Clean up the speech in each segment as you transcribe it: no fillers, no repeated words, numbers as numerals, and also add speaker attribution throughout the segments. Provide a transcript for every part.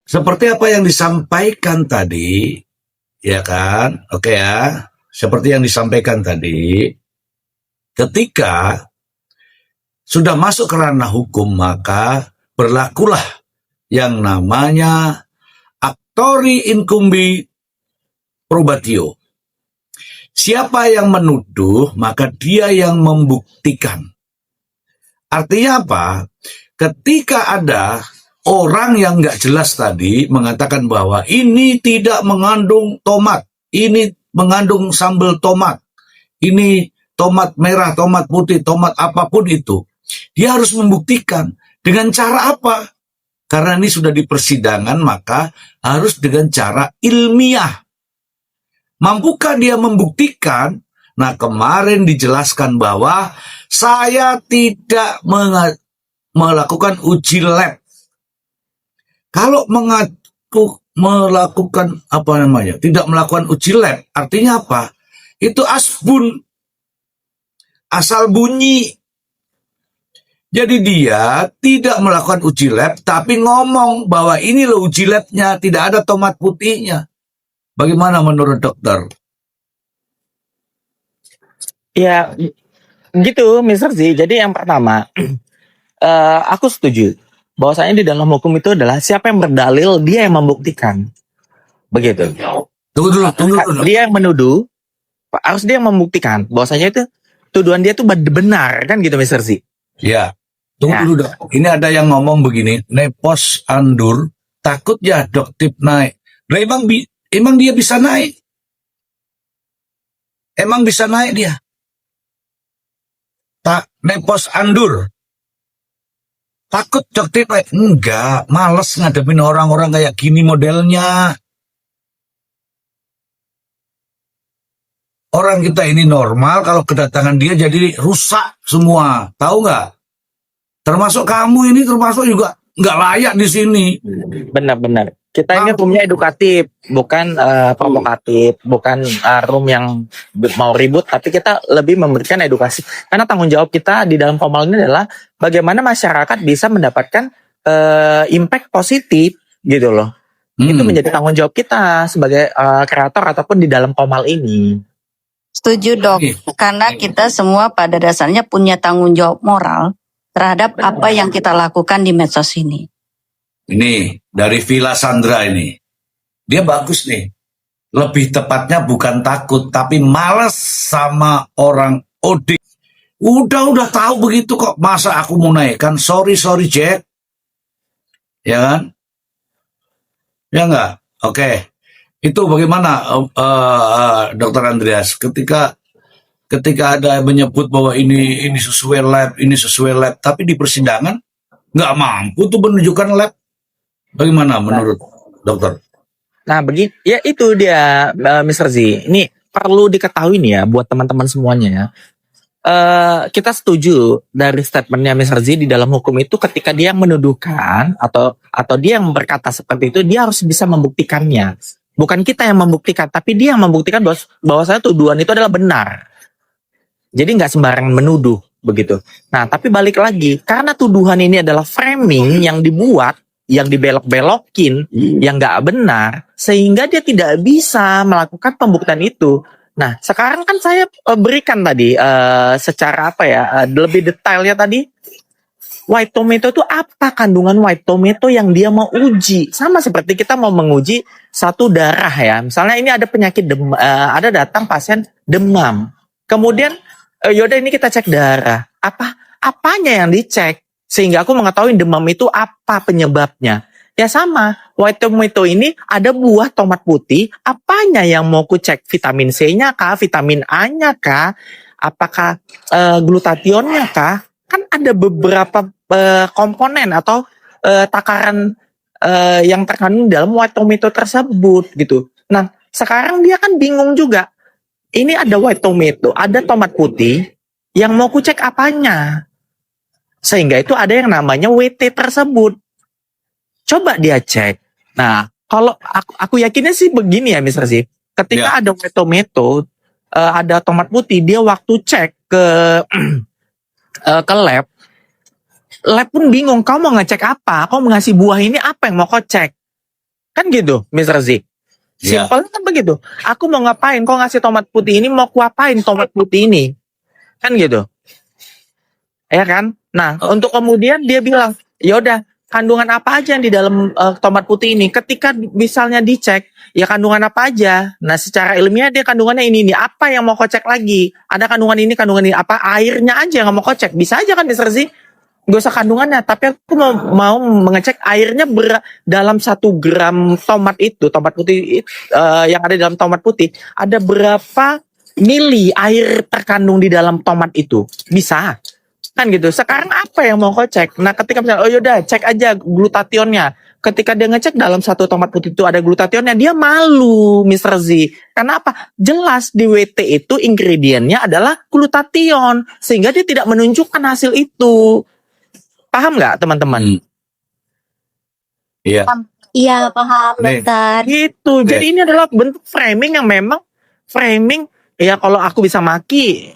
Speaker 1: seperti apa yang disampaikan tadi, ya kan? Oke ya, seperti yang disampaikan tadi, ketika sudah masuk ke ranah hukum, maka berlakulah yang namanya actori incumbi probatio. Siapa yang menuduh, maka dia yang membuktikan. Artinya apa? Ketika ada orang yang nggak jelas tadi mengatakan bahwa ini tidak mengandung tomat, ini mengandung sambal tomat, ini tomat merah, tomat putih, tomat apapun itu, dia harus membuktikan dengan cara apa? Karena ini sudah di persidangan, maka harus dengan cara ilmiah. Mampukah dia membuktikan? Nah, kemarin dijelaskan bahwa saya tidak melakukan uji lab. Kalau melakukan apa namanya, tidak melakukan uji lab, artinya apa? Itu asbun, asal bunyi. Jadi dia tidak melakukan uji lab, tapi ngomong bahwa ini loh uji labnya, tidak ada tomat putihnya. Bagaimana menurut dokter?
Speaker 2: Ya, gitu, Mr. Z. Jadi yang pertama, aku setuju bahwasanya di dalam hukum itu adalah siapa yang berdalil, dia yang membuktikan. Begitu.
Speaker 1: Tunggu dulu.
Speaker 2: Dia yang menuduh, harus dia yang membuktikan bahwasanya itu tuduhan dia itu benar, kan gitu, Mr. Z.
Speaker 1: Ya, tunggu dulu dok. Ini ada yang ngomong begini, nepos andur, takut ya dok tip naik. Nah, emang dia bisa naik? Emang bisa naik dia? Tak nepos andur. Takut dok tip naik? Enggak, males ngadepin orang-orang kayak gini modelnya. Orang kita ini normal, kalau kedatangan dia jadi rusak semua. Tahu nggak? Termasuk kamu ini termasuk juga nggak layak di sini.
Speaker 2: Benar-benar. Kita ini roomnya edukatif, bukan provokatif, bukan room yang mau ribut, tapi kita lebih memberikan edukasi. Karena tanggung jawab kita di dalam formal ini adalah bagaimana masyarakat bisa mendapatkan impact positif gitu loh. Itu menjadi tanggung jawab kita sebagai kreator ataupun di dalam formal ini.
Speaker 3: Setuju dok, karena kita semua pada dasarnya punya tanggung jawab moral terhadap apa yang kita lakukan di medsos ini.
Speaker 1: Ini dari Villa Sandra ini. Dia bagus nih. Lebih tepatnya bukan takut, tapi males sama orang OD. Udah tahu begitu kok. Masa aku mau naikkan? Sorry Jack. Ya kan? Ya enggak? Oke. Itu bagaimana Dokter Andreas? Ketika ada menyebut bahwa ini sesuai lab, tapi di persidangan nggak mampu tuh menunjukkan lab. Bagaimana menurut dokter?
Speaker 2: Nah, begini, ya itu dia, Mr. Z. Ini perlu diketahui nih ya, buat teman-teman semuanya ya. Kita setuju dari statementnya Mr. Z di dalam hukum itu ketika dia menuduhkan atau dia yang berkata seperti itu, dia harus bisa membuktikannya. Bukan kita yang membuktikan, tapi dia yang membuktikan bahwasanya tuduhan itu adalah benar. Jadi nggak sembarangan menuduh begitu. Nah, tapi balik lagi, karena tuduhan ini adalah framing yang dibuat, yang dibelok-belokin, yang nggak benar, sehingga dia tidak bisa melakukan pembuktian itu. Nah, sekarang kan saya berikan tadi secara apa ya, lebih detailnya tadi. White tomato itu apa kandungan white tomato yang dia mau uji? Sama seperti kita mau menguji satu darah ya. Misalnya ini ada penyakit ada datang pasien demam. Kemudian yaudah ini kita cek darah. Apanya yang dicek? Sehingga aku mengetahui demam itu apa penyebabnya. Ya sama, white tomato ini ada buah tomat putih. Apanya yang mau ku cek? Vitamin C-nya kah? Vitamin A-nya kah? Apakah glutationnya kah? Kan ada beberapa komponen atau takaran yang terkandung dalam white tomato tersebut gitu. Nah, sekarang dia kan bingung juga. Ini ada white tomato, ada tomat putih, yang mau ku cek apanya. Sehingga itu ada yang namanya WT tersebut. Coba dia cek. Nah, kalau aku yakinnya sih begini ya, Mr. Z. Ketika ada white tomato, ada tomat putih, dia waktu cek ke lab pun bingung, kau mau ngecek apa? Kau mau ngasih buah ini apa yang mau kau cek? Kan gitu, Mr. Z.
Speaker 1: Ya.
Speaker 2: Simpelnya kan begitu. Aku mau ngapain? Kok ngasih tomat putih ini? Mau kuapain tomat putih ini? Kan gitu. Ya kan? Nah, untuk kemudian dia bilang, ya udah, kandungan apa aja yang di dalam tomat putih ini? Ketika misalnya dicek, ya kandungan apa aja? Nah, secara ilmiah dia kandungannya ini. Apa yang mau kau cek lagi? Ada kandungan ini, apa? Airnya aja yang mau kau cek. Bisa aja kan, Mr. Z? Gak usah kandungannya, tapi aku mau mengecek airnya dalam 1 gram tomat putih yang ada di dalam tomat putih, ada berapa mili air terkandung di dalam tomat itu. Bisa. Kan gitu. Sekarang apa yang mau kau cek? Nah, ketika misalnya, oh yaudah, cek aja glutationnya. Ketika dia ngecek dalam 1 tomat putih itu ada glutationnya, dia malu, Mr. Z. Karena apa? Jelas di WT itu ingredientnya adalah glutation. Sehingga dia tidak menunjukkan hasil itu. Paham nggak, teman-teman?
Speaker 1: Iya.
Speaker 4: Iya, paham,
Speaker 1: Nih.
Speaker 4: dokter.
Speaker 2: Gitu. Jadi ini adalah bentuk framing yang memang framing, ya kalau aku bisa maki,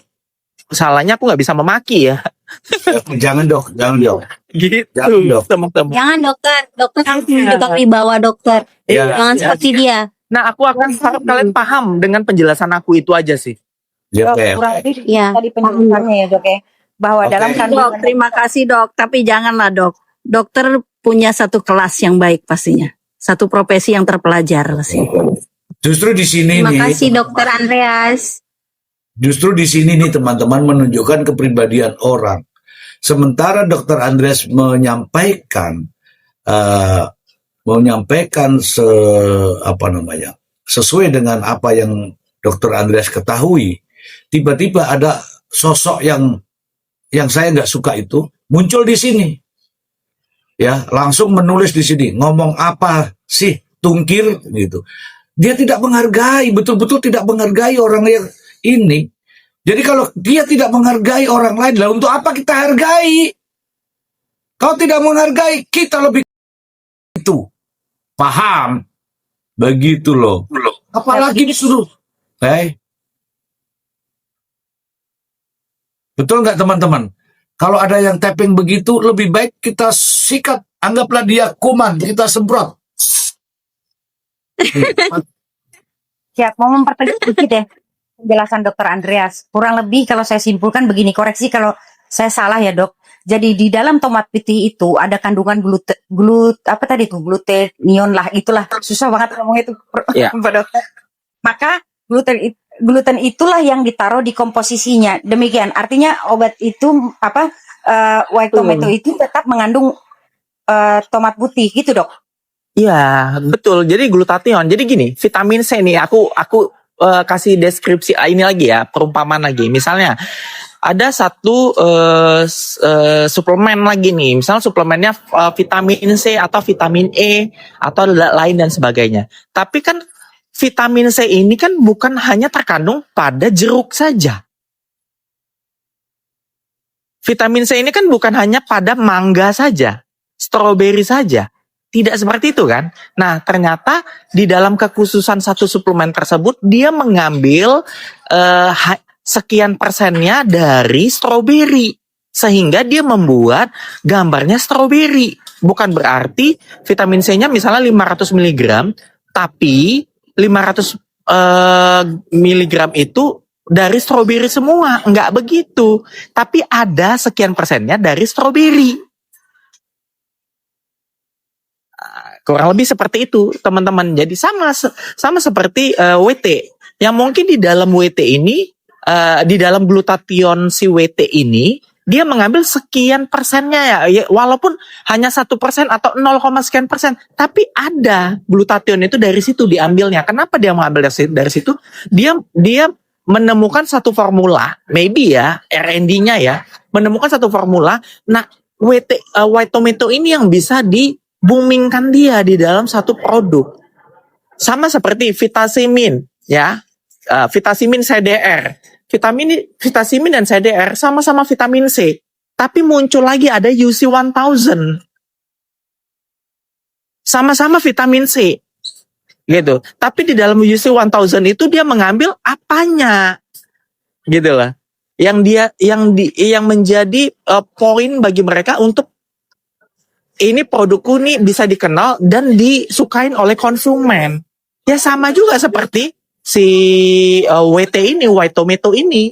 Speaker 2: salahnya aku nggak bisa memaki ya.
Speaker 1: Jangan dok.
Speaker 2: Gitu,
Speaker 1: Jangan, Dok.
Speaker 2: teman-teman.
Speaker 4: Jangan, dokter. Dokter harus menunjukkan wibawa, dokter.
Speaker 1: Iya.
Speaker 4: Jangan seperti dia.
Speaker 2: Nah, aku akan harap kalian paham dengan penjelasan aku itu aja sih.
Speaker 1: Ya,
Speaker 5: Dok,
Speaker 1: oke.
Speaker 5: kurang lebih
Speaker 4: Iya.
Speaker 5: tadi penjelasannya ya dok ya, bahwa
Speaker 1: Oke.
Speaker 5: dalam
Speaker 3: Dok,
Speaker 5: kandungan
Speaker 3: terima kasih dok. Tapi janganlah dok. Dokter punya satu kelas yang baik pastinya. Satu profesi yang terpelajar pastinya.
Speaker 1: Justru di sini
Speaker 4: Terima
Speaker 1: nih,
Speaker 4: kasih, dokter Andreas.
Speaker 1: justru di sini nih teman-teman menunjukkan kepribadian orang. Sementara Dokter Andreas menyampaikan sesuai dengan apa yang Dokter Andreas ketahui, tiba-tiba ada sosok yang saya nggak suka itu muncul di sini, ya langsung menulis di sini ngomong apa sih tungkir gitu. Dia tidak menghargai, betul-betul tidak menghargai orang yang ini. Jadi kalau dia tidak menghargai orang lain, lah untuk apa kita hargai? Kalau tidak menghargai, kita lebih itu. Paham? Begitu loh. Apalagi disuruh. Betul nggak teman-teman? Kalau ada yang tapping begitu, lebih baik kita sikat. Anggaplah dia kuman, kita semprot.
Speaker 5: siap mau mempertegas sedikit ya penjelasan dokter Andreas. Kurang lebih kalau saya simpulkan begini, koreksi kalau saya salah ya dok. Jadi di dalam tomat putih itu ada kandungan glutenion lah, itulah susah banget ngomong itu
Speaker 2: Iya.
Speaker 5: Pak dokter. Maka gluten itulah yang ditaruh di komposisinya. Demikian artinya obat itu white tomato itu tetap mengandung tomat putih gitu dok.
Speaker 2: Iya, betul. Jadi glutathione. Jadi gini, vitamin C nih, aku kasih deskripsi ini lagi ya, perumpamaan lagi. Misalnya ada satu suplemen lagi nih, misalnya suplemennya vitamin C atau vitamin E atau lain dan sebagainya. Tapi kan vitamin C ini kan bukan hanya terkandung pada jeruk saja. Vitamin C ini kan bukan hanya pada mangga saja, stroberi saja. Tidak seperti itu kan? Nah, ternyata di dalam kekhususan satu suplemen tersebut, dia mengambil sekian persennya dari stroberi. Sehingga dia membuat gambarnya stroberi. Bukan berarti vitamin C-nya misalnya 500 mg, tapi 500 mg itu dari stroberi semua. Enggak begitu. Tapi ada sekian persennya dari stroberi. Kurang lebih seperti itu, teman-teman. Jadi sama seperti WT. Yang mungkin di dalam WT ini, di dalam glutathione si WT ini, dia mengambil sekian persennya ya, walaupun hanya 1% atau 0, sekian persen, tapi ada glutathione itu dari situ diambilnya. Kenapa dia mengambil dari situ? Dia menemukan satu formula, maybe ya, R&D-nya ya, menemukan satu formula. Nah, white tomato ini yang bisa boomingkan dia di dalam satu produk. Sama seperti vitamin ya. Vitamin CDR. Vitamin dan CDR sama-sama vitamin C. Tapi muncul lagi ada UC 1000. Sama-sama vitamin C. Gitu. Tapi di dalam UC 1000 itu dia mengambil apanya? Gitu lah. Yang menjadi poin bagi mereka untuk ini produkku nih bisa dikenal dan disukain oleh konsumen. Ya sama juga seperti si WT ini, White Tomato ini.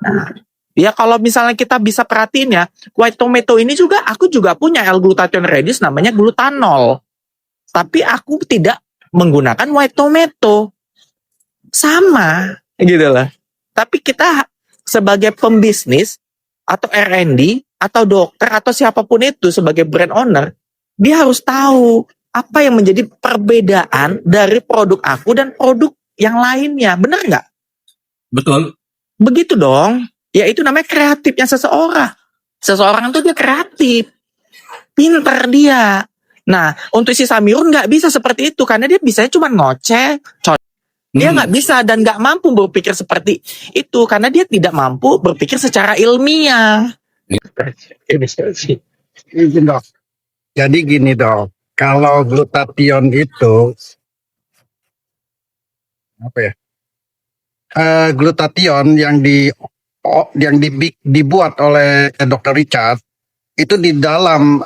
Speaker 2: Nah, ya kalau misalnya kita bisa perhatiin ya, White Tomato ini juga aku juga punya L-glutathione reduce namanya glutanol. Tapi aku tidak menggunakan White Tomato. Sama gitu loh. Tapi kita sebagai pembisnis atau R&D atau dokter atau siapapun itu sebagai brand owner, dia harus tahu apa yang menjadi perbedaan dari produk aku dan produk yang lainnya. Benar nggak?
Speaker 1: Betul.
Speaker 2: Begitu dong. Ya itu namanya kreatifnya seseorang. Seseorang itu dia kreatif. Pinter dia. Nah, untuk si Samirun nggak bisa seperti itu. Karena dia bisanya cuma ngoceh. Dia nggak bisa dan nggak mampu berpikir seperti itu. Karena dia tidak mampu berpikir secara ilmiah.
Speaker 6: Izin dok. Jadi gini dok, kalau glutathione itu apa ya? Glutathione yang dibuat oleh Dr. Richard itu di dalam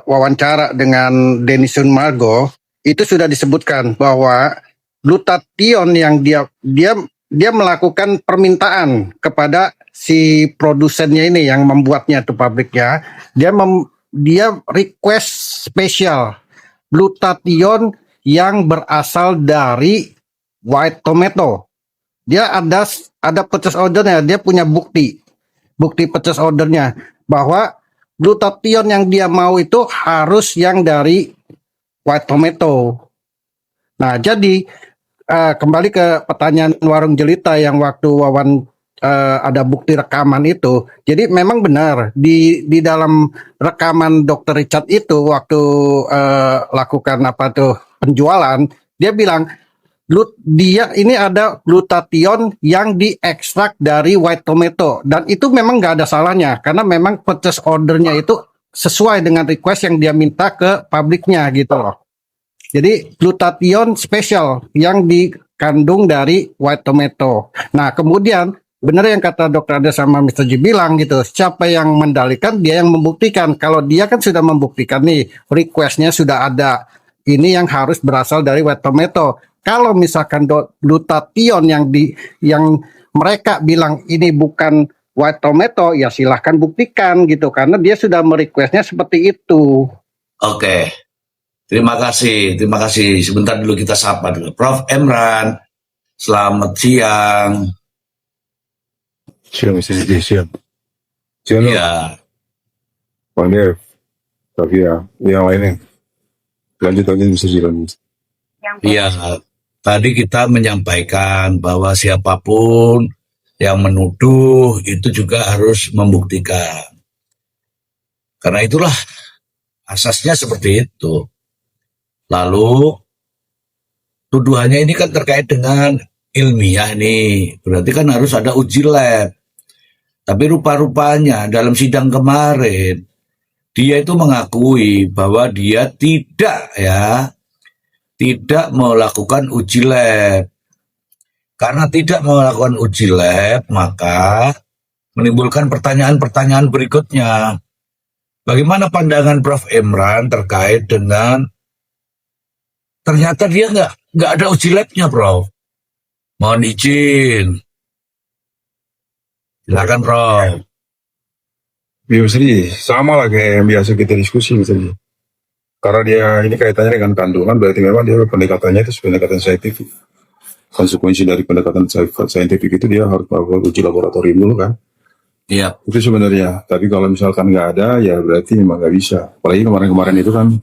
Speaker 6: wawancara dengan Denison Margo itu sudah disebutkan bahwa glutathione yang dia melakukan permintaan kepada si produsennya ini yang membuatnya itu pabriknya, dia request spesial glutathione yang berasal dari white tomato. Dia ada purchase ordernya, dia punya bukti purchase ordernya bahwa glutathione yang dia mau itu harus yang dari white tomato. Nah, jadi kembali ke pertanyaan Warung Jelita yang waktu ada bukti rekaman itu. Jadi memang benar di dalam rekaman Dr. Richard itu waktu lakukan penjualan, dia bilang dia ini ada glutathione yang diekstrak dari white tomato dan itu memang nggak ada salahnya karena memang purchase ordernya itu sesuai dengan request yang dia minta ke pabriknya gitu loh. Jadi glutathione spesial yang dikandung dari white tomato. Nah kemudian benar yang kata Dr. Ade sama Mr. G bilang gitu, siapa yang mendalikan dia yang membuktikan. Kalau dia kan sudah membuktikan nih requestnya sudah ada, ini yang harus berasal dari white tomato. Kalau misalkan glutathione yang mereka bilang ini bukan white tomato, ya silahkan buktikan gitu karena dia sudah merequestnya seperti itu.
Speaker 1: Oke. Terima kasih. Sebentar dulu kita sapa dulu. Prof. Emran, selamat siang.
Speaker 7: Siang, Mr. J. Siang. Siang,
Speaker 1: Iya.
Speaker 7: Bang Dev. Tapi ya, yang lainnya. Lanjut lagi, Mr. J. Lanjut.
Speaker 1: Iya. Tadi kita menyampaikan bahwa siapapun yang menuduh itu juga harus membuktikan. Karena itulah asasnya seperti itu. Lalu tuduhannya ini kan terkait dengan ilmiah nih. Berarti kan harus ada uji lab. Tapi rupa-rupanya dalam sidang kemarin dia itu mengakui bahwa dia tidak melakukan uji lab. Karena tidak melakukan uji lab, maka menimbulkan pertanyaan-pertanyaan berikutnya. Bagaimana pandangan Prof. Emran terkait dengan ternyata dia nggak ada uji labnya, Prof. Mohon izin. Silakan, Prof.
Speaker 7: Ya, Mr. J. Sama lah kayak yang biasa kita diskusi, Mr. J. Karena dia ini kaitannya dengan kandungan, berarti memang dia pendekatannya itu pendekatan saintifik. Konsekuensi dari pendekatan saintifik itu dia harus melakukan uji laboratorium dulu kan.
Speaker 1: Iya.
Speaker 7: Itu sebenarnya. Tapi kalau misalkan nggak ada, ya berarti memang nggak bisa. Apalagi kemarin-kemarin itu kan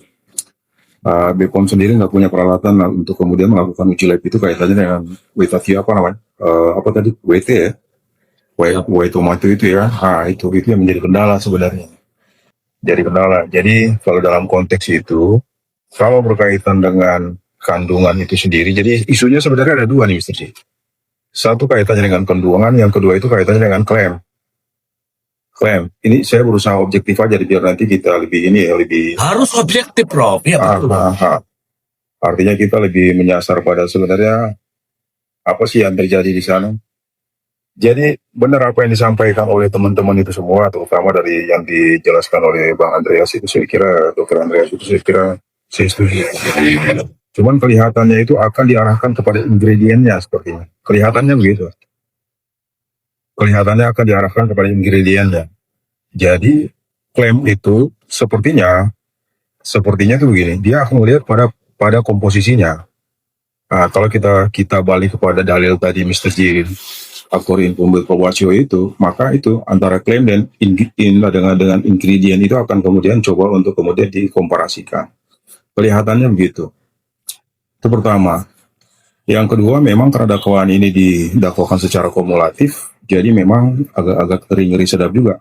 Speaker 7: BPOM sendiri nggak punya peralatan untuk kemudian melakukan uji lab itu kaitannya dengan WT ya. White tomato itu ya. Nah, itu yang menjadi kendala sebenarnya. Jadi kalau dalam konteks itu, kalau berkaitan dengan kandungan itu sendiri, jadi isunya sebenarnya ada dua nih, Mr. J. Satu kaitannya dengan kandungan, yang kedua itu kaitannya dengan klaim. Ini saya berusaha objektif aja biar nanti kita lebih
Speaker 1: Harus objektif, Prof. Ya, betul.
Speaker 7: Artinya kita lebih menyasar pada sebenarnya apa sih yang terjadi di sana. Jadi benar apa yang disampaikan oleh teman-teman itu semua, terutama dari yang dijelaskan oleh Bang Andreas itu, saya kira Dokter Andreas itu saya kira saya setuju. Cuman kelihatannya itu akan diarahkan kepada ingredientnya sepertinya. Kelihatannya begitu. Kelihatannya akan diarahkan kepada ingredientnya. Jadi klaim itu sepertinya tuh begini, dia akan melihat pada komposisinya. Nah, kalau kita balik kepada dalil tadi Mr. J, aktor incumbent Pawasyo itu, maka itu antara klaim dan dengan ingredient itu akan kemudian coba untuk kemudian dikomparasikan. Kelihatannya begitu. Itu pertama. Yang kedua, memang karena dakwaan ini didakwakan secara kumulatif, jadi memang agak-agak ngeri sedap juga.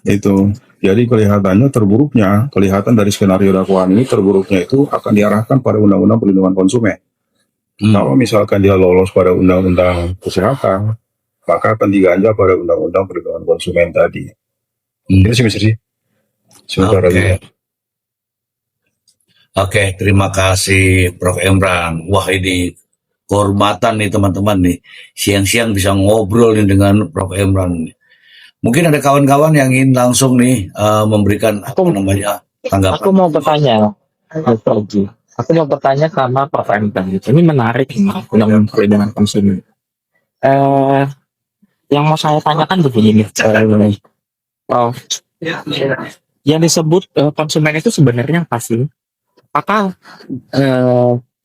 Speaker 7: Itu. Jadi kelihatan dari skenario dakwaan ini, terburuknya itu akan diarahkan pada Undang-Undang Perlindungan Konsumen. Kalau misalkan dia lolos pada Undang-Undang Kesehatan, maka akan diganjal pada Undang-Undang Perlindungan Konsumen tadi. Itu sih, Mr. Sih. Sementara
Speaker 1: Oke.
Speaker 7: itu.
Speaker 1: Oke, terima kasih Prof. Emran. Wah, ini kehormatan nih teman-teman nih. Siang-siang bisa ngobrol nih dengan Prof. Emran. Mungkin ada kawan-kawan yang ingin langsung nih memberikan tanggapan.
Speaker 2: Aku mau bertanya, Mas Roji. Aku mau bertanya sama Prof. Emran. Ini menarik nih, Undang-Undang Perlindungan Konsumen. Yang mau saya tanyakan begini nih, Prof. Yang disebut konsumen itu sebenarnya apa sih? Apakah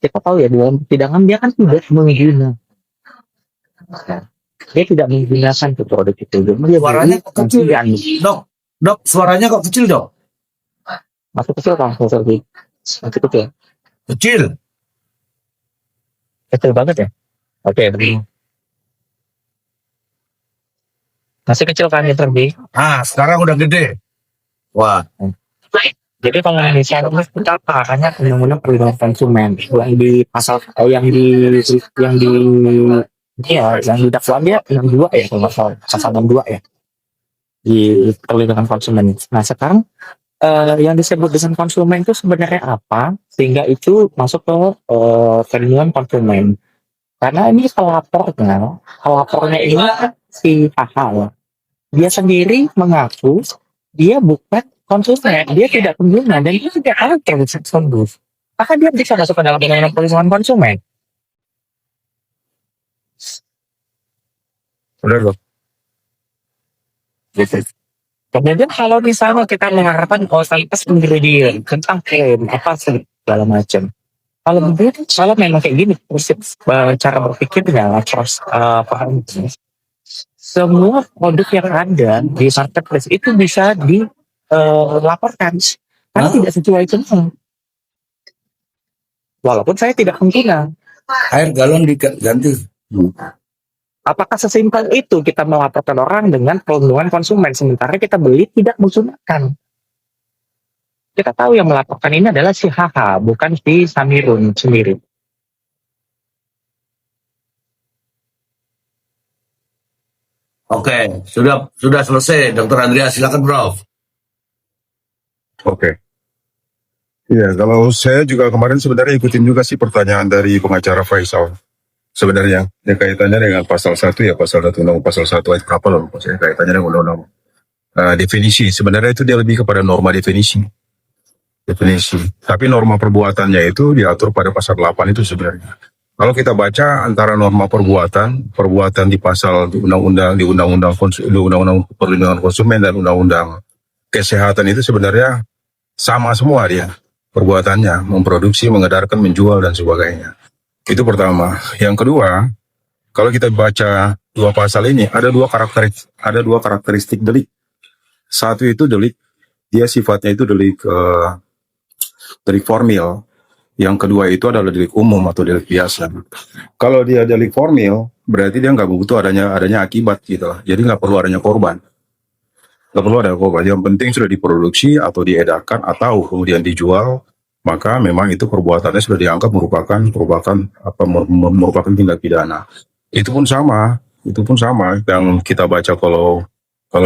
Speaker 2: kita tahu ya dalam persidangan dia kan tidak menggunakan, dia tidak menggunakan ke produk itu. Dia
Speaker 1: Suaranya kok kecil, Dok, suaranya kok kecil, Dok?
Speaker 2: masih kecil kan? Masih kecil.
Speaker 1: Kecil.
Speaker 2: Kecil banget ya? Oke. Masih kecil kan ya terlebih.
Speaker 1: Sekarang udah gede. Wah.
Speaker 2: Jadi kalau misalnya kita makanya Undang-Undang Perlindungan Konsumen yang di pasal yang di dakwaan dia 62 ya kalau nggak salah, pasal 62 ya di perlindungan konsumen. Nah sekarang yang disebut dengan konsumen itu sebenarnya apa sehingga itu masuk ke perlindungan konsumen? Karena ini pelapornya ini si HH, dia sendiri mengaku dia bukan konsumen, dia tidak pengguna dan dia tidak tahu transaksi tersebut. Maka dia bisa masuk ke dalam Undang-Undang Perlindungan Konsumen. Udah loh. Gitu. Kemudian kalau misalnya kita mengharapkan kualitas ingredient tentang klaim apa segala macam. Kalau memang kayak gini prinsip cara berpikirnya paham. Semua produk yang ada di marketplace itu bisa dilaporkan karena tidak sesuai semua. Walaupun saya tidak pengguna.
Speaker 1: Air galon diganti.
Speaker 2: Apakah sesimpel itu kita melaporkan orang dengan perlindungan konsumen sementara kita beli tidak menggunakan? Kita tahu yang melaporkan ini adalah si HH, bukan si Samirun sendiri.
Speaker 1: Oke, sudah selesai, Dr. Andreas. Silakan, Prof.
Speaker 7: Oke. Iya, kalau saya juga kemarin sebenarnya ikutin juga sih pertanyaan dari pengacara Faisal. Sebenarnya, ya kaitannya dengan pasal 1 ya, pasal 1 undang pasal 1 ayat berapa loh, saya kaitannya dengan undang-undang definisi. Sebenarnya itu dia lebih kepada norma definisi. Tapi norma perbuatannya itu diatur pada pasal 8 itu sebenarnya. Kalau kita baca antara norma perbuatan di pasal di undang-undang perlindungan konsumen dan undang-undang kesehatan itu sebenarnya sama semua dia perbuatannya, memproduksi, mengedarkan, menjual dan sebagainya. Itu pertama. Yang kedua, kalau kita baca dua pasal ini ada dua karakteristik delik. Satu itu delik, dia sifatnya itu delik formil. Yang kedua itu adalah delik umum atau delik biasa. Kalau dia delik formil, berarti dia nggak butuh adanya akibat gitu lah. Jadi nggak perlu adanya korban. Nggak perlu ada korban. Yang penting sudah diproduksi atau diedarkan atau kemudian dijual, maka memang itu perbuatannya sudah dianggap merupakan tindak pidana. Itu pun sama yang kita baca kalau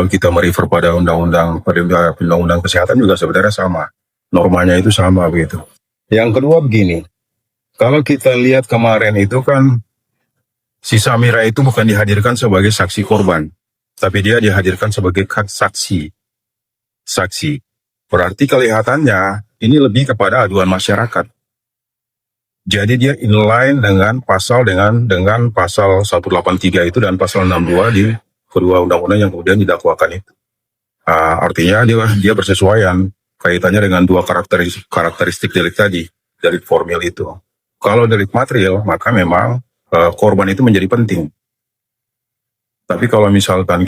Speaker 7: kita merefer pada undang-undang kesehatan juga sebenarnya sama. Normanya itu sama begitu. Yang kedua begini, kalau kita lihat kemarin itu kan Si Samira itu bukan dihadirkan sebagai saksi korban, tapi dia dihadirkan sebagai saksi. Saksi. Berarti kelihatannya ini lebih kepada aduan masyarakat. Jadi dia inline dengan pasal pasal 183 itu dan pasal 62 di kedua undang-undang yang kemudian didakwakan itu. Artinya dia bersesuaian kaitannya dengan dua karakteristik delik tadi, delik formil itu. Kalau delik material, maka memang korban itu menjadi penting. Tapi kalau misalkan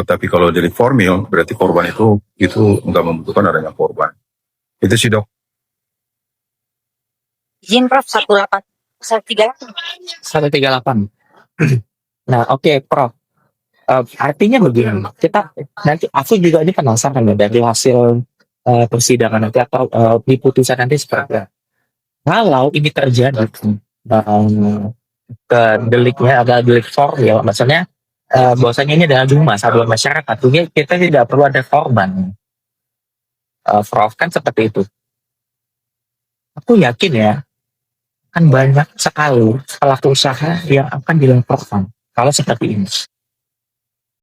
Speaker 7: tapi kalau delik formil, berarti korban itu nggak membutuhkan adanya korban. Itu sih, Dok.
Speaker 5: Izin Prof 138.
Speaker 2: 138. Nah, oke, Prof. Artinya begini, aku juga ini penasaran ya dari hasil persidangan nanti atau di putusan nanti seperti apa. Kalau ini terjadi ke deliknya adalah delik formil, maksudnya bahwasanya ini adalah aduan masyarakat, kita tidak perlu ada korban. Prof, kan seperti itu. Aku yakin ya, kan banyak sekali pelaku usaha yang akan dilaporkan kalau seperti ini.